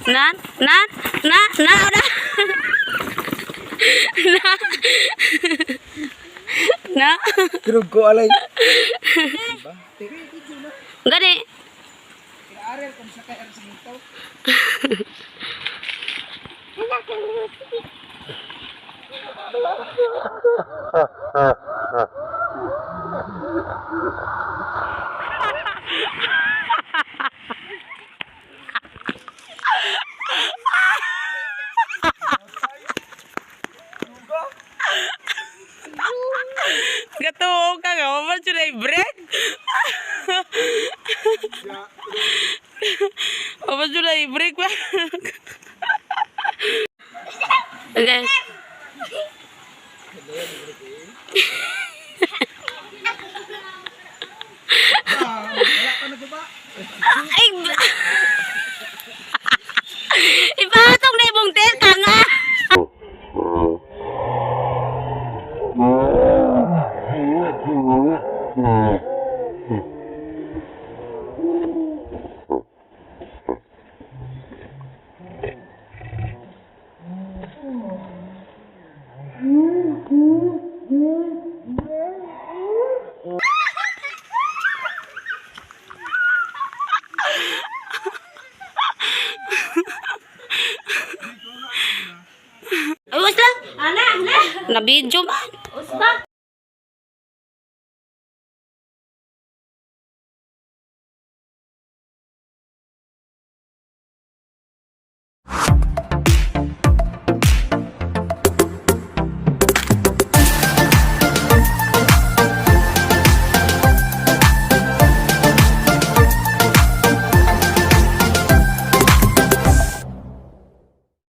Na, na, na, na, na. Na. Na. Turog ko alay. Gani. Arel kung sa kaya sa mito. Gatuo ka nga, mama siya na i-break. Mama siya na i-break ba? Okay. Wala ka na ba? Ay! Ipatong na ibong tel ka nga! Ay, wala! Ana! Na-video man! Usba!